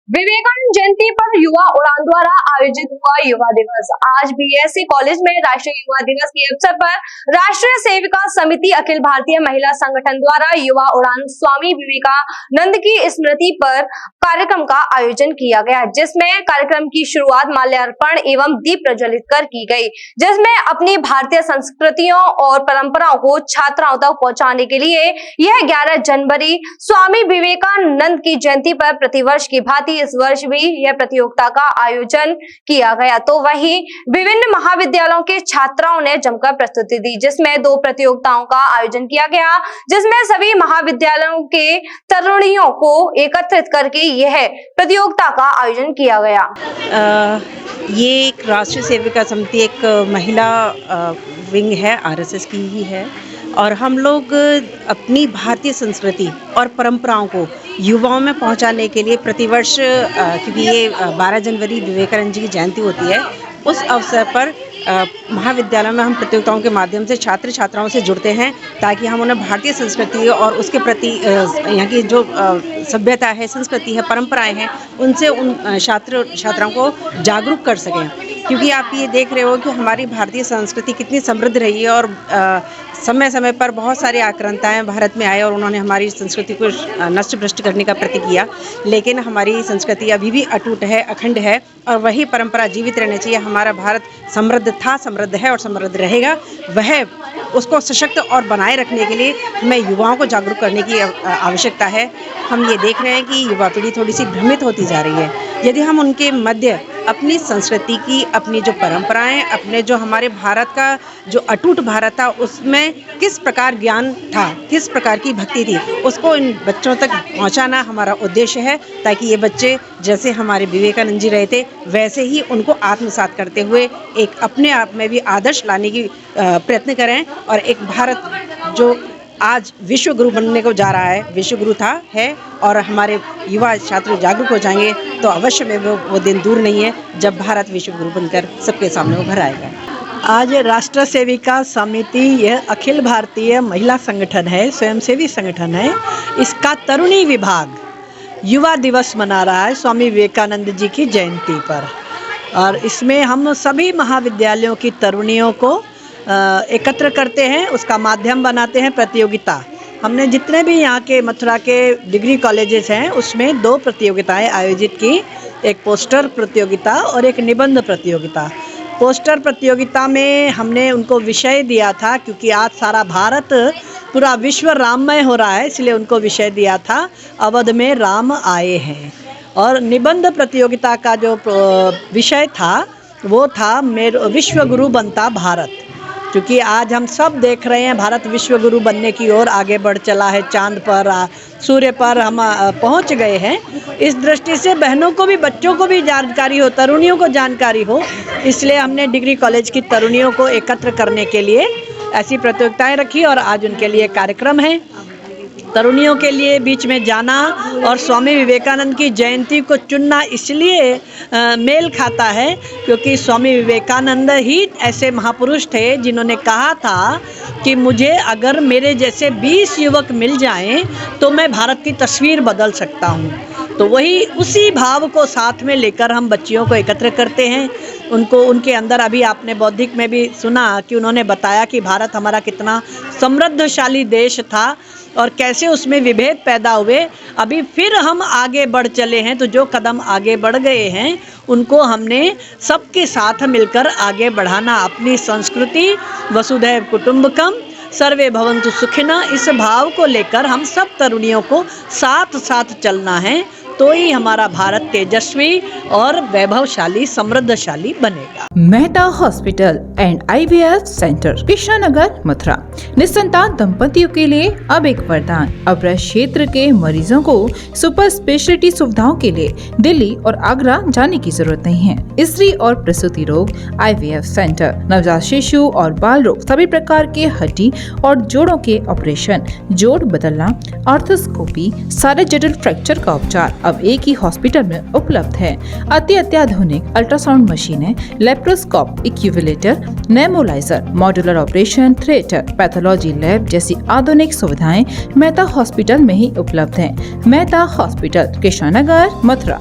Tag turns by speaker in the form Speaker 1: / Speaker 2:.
Speaker 1: विवेकानंद जयंती पर युवा उड़ान द्वारा आयोजित हुआ युवा दिवस। आज बीएससी कॉलेज में राष्ट्रीय युवा दिवस के अवसर पर राष्ट्रीय सेविका समिति अखिल भारतीय महिला संगठन द्वारा युवा उड़ान स्वामी विवेकानंद की स्मृति पर कार्यक्रम का आयोजन किया गया, जिसमें कार्यक्रम की शुरुआत माल्यार्पण एवं दीप प्रज्वलित कर की गई, जिसमें अपनी भारतीय संस्कृतियों और परंपराओं को छात्राओं तक पहुंचाने के लिए यह 11 जनवरी स्वामी विवेकानंद की जयंती पर प्रतिवर्ष की भांति इस वर्ष भी यह प्रतियोगिता का आयोजन किया गया। तो वहीं विभिन्न महाविद्यालयों के छात्राओं ने जमकर प्रस्तुति दी, जिसमें 2 प्रतियोगिताओं का आयोजन किया गया, जिसमें सभी महाविद्यालयों के तरुणियों को एकत्रित करके यह प्रतियोगिता का आयोजन किया गया।
Speaker 2: ये एक राष्ट्रीय सेविका समिति एक महिला विंग है, आरएसएस की ही है, और हम लोग अपनी भारतीय संस्कृति और परंपराओं को युवाओं में पहुंचाने के लिए प्रतिवर्ष, क्योंकि ये 12 जनवरी विवेकानंद जी की जयंती होती है, उस अवसर पर महाविद्यालयों में हम प्रतियोगिताओं के माध्यम से छात्र छात्राओं से जुड़ते हैं, ताकि हम उन्हें भारतीय संस्कृति और उसके प्रति यहाँ की जो सभ्यता है, संस्कृति है, परंपराएं हैं, उनसे उन छात्र छात्राओं को जागरूक कर सकें। क्योंकि आप ये देख रहे हो कि हमारी भारतीय संस्कृति कितनी समृद्ध रही है, और समय समय पर बहुत सारे आक्रांताएं भारत में आए और उन्होंने हमारी संस्कृति को नष्ट भ्रष्ट करने का प्रयत्न किया, लेकिन हमारी संस्कृति अभी भी अटूट है, अखंड है, और वही परंपरा जीवित रहनी चाहिए। हमारा भारत समृद्ध था, समृद्ध है और समृद्ध रहेगा। वह उसको सशक्त और बनाए रखने के लिए हमें युवाओं को जागरूक करने की आवश्यकता है। हम ये देख रहे हैं कि युवा पीढ़ी थोड़ी सी भ्रमित होती जा रही है। यदि हम उनके मध्य अपनी संस्कृति की, अपनी जो परंपराएं, अपने जो हमारे भारत का जो अटूट भारत था, उसमें किस प्रकार ज्ञान था, किस प्रकार की भक्ति थी, उसको इन बच्चों तक पहुंचाना हमारा उद्देश्य है, ताकि ये बच्चे जैसे हमारे विवेकानंद जी रहे थे वैसे ही उनको आत्मसात करते हुए एक अपने आप में भी आदर्श लाने की प्रयत्न करें, और एक भारत जो आज विश्व गुरु बनने को जा रहा है, विश्व गुरु था, है, और हमारे युवा छात्र जागरूक हो जाएंगे तो अवश्य में वो दिन दूर नहीं है जब भारत विश्व गुरु बनकर सबके सामने उभर आएगा।
Speaker 3: आज राष्ट्र सेविका समिति यह अखिल भारतीय महिला संगठन है, स्वयंसेवी संगठन है। इसका तरुणी विभाग युवा दिवस मना रहा है स्वामी विवेकानंद जी की जयंती पर, और इसमें हम सभी महाविद्यालयों की तरुणियों को एकत्र करते हैं, उसका माध्यम बनाते हैं प्रतियोगिता। हमने जितने भी यहाँ के मथुरा के डिग्री कॉलेजेस हैं उसमें 2 प्रतियोगिताएं आयोजित की, एक पोस्टर प्रतियोगिता और एक निबंध प्रतियोगिता। पोस्टर प्रतियोगिता में हमने उनको विषय दिया था, क्योंकि आज सारा भारत पूरा विश्व राममय हो रहा है, इसलिए उनको विषय दिया था अवध में राम आए हैं। और निबंध प्रतियोगिता का जो विषय था वो था विश्व गुरु बनता भारत, क्योंकि आज हम सब देख रहे हैं भारत विश्व गुरु बनने की ओर आगे बढ़ चला है, चांद पर, सूर्य पर हम पहुंच गए हैं। इस दृष्टि से बहनों को भी, बच्चों को भी जानकारी हो, तरुणियों को जानकारी हो, इसलिए हमने डिग्री कॉलेज की तरुणियों को एकत्र करने के लिए ऐसी प्रतियोगिताएं रखी, और आज उनके लिए कार्यक्रम है। तरुणियों के लिए बीच में जाना और स्वामी विवेकानंद की जयंती को चुनना इसलिए मेल खाता है, क्योंकि स्वामी विवेकानंद ही ऐसे महापुरुष थे जिन्होंने कहा था कि मुझे अगर मेरे जैसे 20 युवक मिल जाएं तो मैं भारत की तस्वीर बदल सकता हूं। तो वही उसी भाव को साथ में लेकर हम बच्चियों को एकत्र करते हैं। उनको उनके अंदर, अभी आपने बौद्धिक में भी सुना कि उन्होंने बताया कि भारत हमारा कितना समृद्धशाली देश था और कैसे उसमें विभेद पैदा हुए। अभी फिर हम आगे बढ़ चले हैं, तो जो कदम आगे बढ़ गए हैं उनको हमने सबके साथ मिलकर आगे बढ़ाना। अपनी संस्कृति वसुधैव कुटुंबकम सर्वे भवन्तु सुखिनः, इस भाव को लेकर हम सब तरुणियों को साथ साथ चलना है, तो ही हमारा भारत तेजस्वी और वैभवशाली समृद्धशाली बनेगा।
Speaker 4: Mehta hospital and IVF centre, Krishnanagar, Mathura. निसंतान दंपतियों के लिए अब एक वरदान। अब क्षेत्र के मरीजों को सुपर स्पेशलिटी सुविधाओं के लिए दिल्ली और आगरा जाने की जरूरत नहीं है। स्त्री और प्रसूति रोग IVF सेंटर, नवजात शिशु और बाल रोग, सभी प्रकार के हड्डी और जोड़ों के ऑपरेशन, जोड़ बदलना, आर्थोस्कोपी, सारे जटिल फ्रैक्चर का उपचार अब एक ही हॉस्पिटल में उपलब्ध है। अत्याधुनिक अल्ट्रासाउंड मशीनें, लेप्रोस्कोप, इक्यूविलेटर, नेमोलाइजर, modular operation theatre, pathology lab जैसी आधुनिक सुविधाएं मेहता हॉस्पिटल में ही उपलब्ध हैं। मेहता हॉस्पिटल, कृष्णानगर, मथुरा।